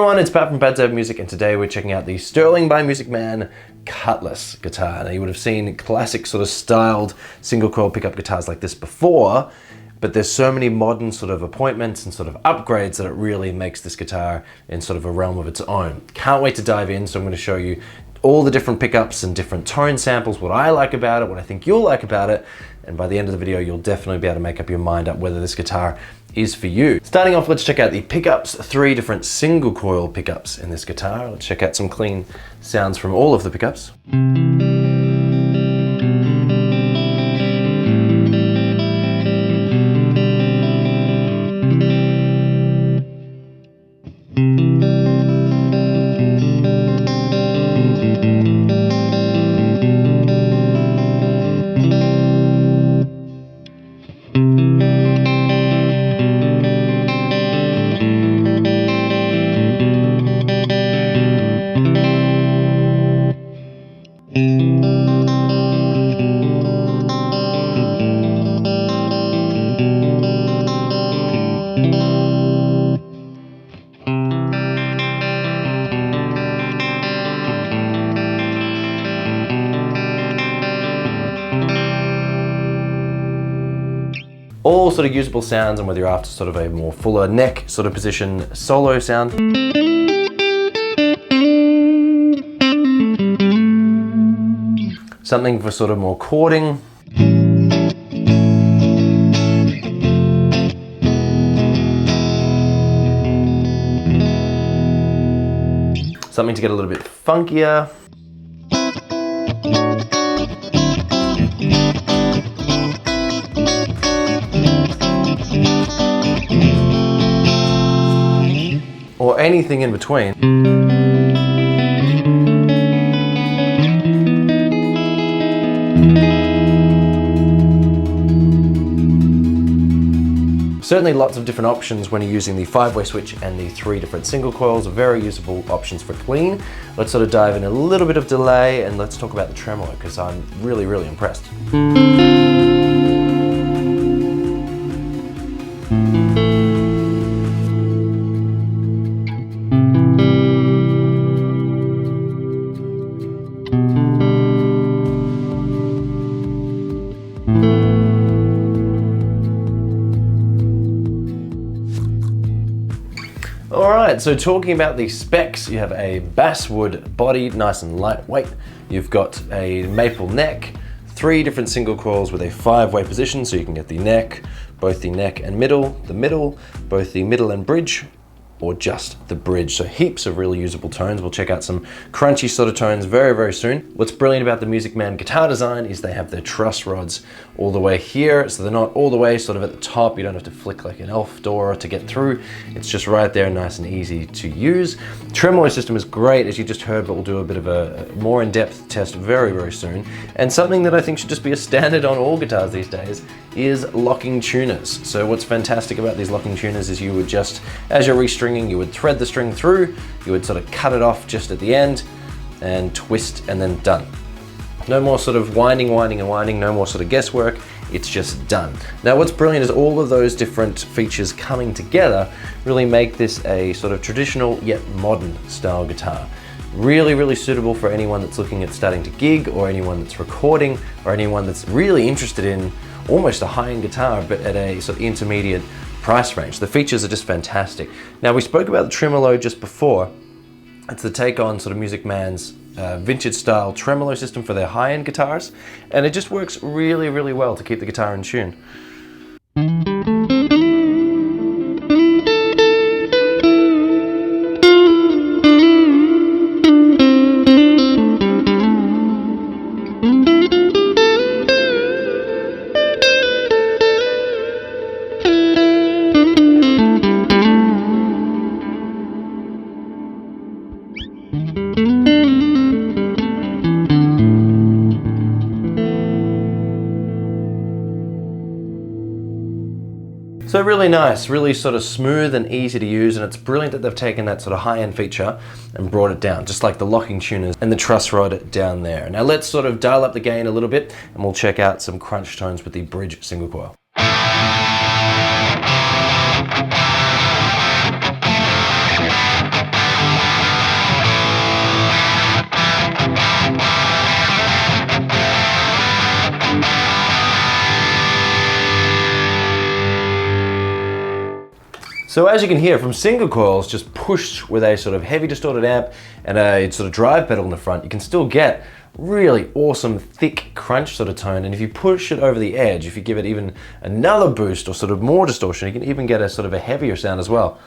everyone, it's Pat from Pat's Music, and today we're checking out the Sterling by Music Man Cutlass guitar. Now you would have seen classic sort of styled single coil pickup guitars like this before, but there's so many modern sort of appointments and sort of upgrades that it really makes this guitar in sort of a realm of its own. Can't wait to dive in, so I'm going to show you all the different pickups and different tone samples, what I like about it, what I think you'll like about it, and by the end of the video you'll definitely be able to make up your mind up whether this guitar is for you. Starting off, let's check out the pickups, 3 different single coil pickups in this guitar. Let's check out some clean sounds from all of the pickups. All sort of usable sounds, and whether you're after sort of a more fuller neck sort of position solo sound. Something for sort of more chording. Something to get a little bit funkier. Or anything in between. Certainly lots of different options when you're using the 5-way switch and the 3 different single coils, very usable options for clean. Let's sort of dive in a little bit of delay and let's talk about the tremolo, because I'm really, really impressed. Alright, so talking about the specs, you have a basswood body, nice and lightweight. You've got a maple neck, 3 different single coils with a 5-way position, so you can get the neck, both the neck and middle, both the middle and bridge, or just the bridge. So heaps of really usable tones. We'll check out some crunchy sort of tones very, very soon. What's brilliant about the Music Man guitar design is they have their truss rods all the way here. So they're not all the way sort of at the top. You don't have to flick like an elf door to get through. It's just right there, nice and easy to use. Tremolo system is great, as you just heard, but we'll do a bit of a more in-depth test very, very soon. And something that I think should just be a standard on all guitars these days is locking tuners. So what's fantastic about these locking tuners is you would just, as you're restringing, you would thread the string through, you would sort of cut it off just at the end and twist, and then done. No more sort of winding, no more sort of guesswork, it's just done. Now what's brilliant is all of those different features coming together really make this a sort of traditional yet modern style guitar. Really, really suitable for anyone that's looking at starting to gig, or anyone that's recording, or anyone that's really interested in almost a high-end guitar but at a sort of intermediate price range. The features are just fantastic. Now we spoke about the tremolo just before. It's the take on sort of Music Man's vintage style tremolo system for their high-end guitars, and it just works really, really well to keep the guitar in tune. So really nice, really sort of smooth and easy to use, and it's brilliant that they've taken that sort of high-end feature and brought it down, just like the locking tuners and the truss rod down there. Now let's sort of dial up the gain a little bit and we'll check out some crunch tones with the bridge single coil. So as you can hear, from single coils just pushed with a sort of heavy distorted amp and a sort of drive pedal in the front, you can still get really awesome thick crunch sort of tone. And if you push it over the edge, if you give it even another boost or sort of more distortion, you can even get a sort of a heavier sound as well.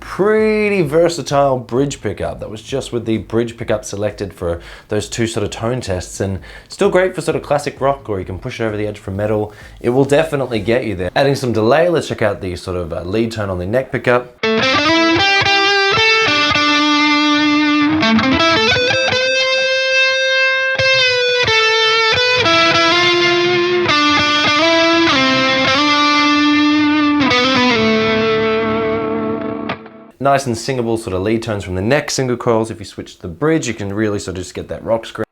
Pretty versatile bridge pickup. That was just with the bridge pickup selected for those two sort of tone tests, and still great for sort of classic rock, or you can push it over the edge for metal. It will definitely get you there. Adding some delay, let's check out the sort of lead tone on the neck pickup. Nice and singable sort of lead tones from the neck single coils. If you switch to the bridge, you can really sort of just get that rock scream.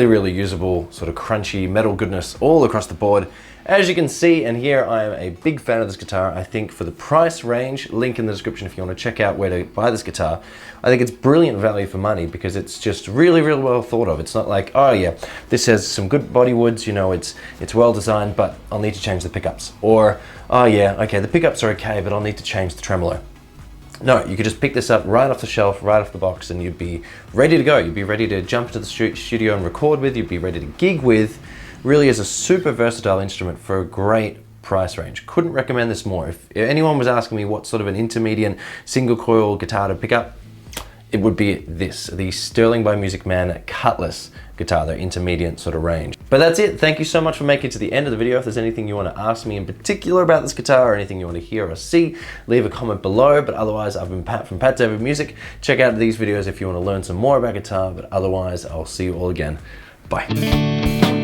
Really usable, sort of crunchy metal goodness all across the board. As you can see and hear, I am a big fan of this guitar. I think for the price range, link in the description if you want to check out where to buy this guitar. I think it's brilliant value for money because it's just really well thought of. It's not like, oh yeah, this has some good body woods, you know, it's well designed, but I'll need to change the pickups. Or, oh yeah, okay, the pickups are okay, but I'll need to change the tremolo. No, you could just pick this up right off the shelf, right off the box, and you'd be ready to go. You'd be ready to jump into the studio and record with. You'd be ready to gig with. Really is a super versatile instrument for a great price range. Couldn't recommend this more. If anyone was asking me what sort of an intermediate single coil guitar to pick up, it would be this, the Sterling by Music Man Cutlass guitar, their intermediate sort of range. But that's it. Thank you so much for making it to the end of the video. If there's anything you want to ask me in particular about this guitar or anything you want to hear or see, leave a comment below. But otherwise, I've been Pat from Pat David Music. Check out these videos if you want to learn some more about guitar. But otherwise, I'll see you all again. Bye.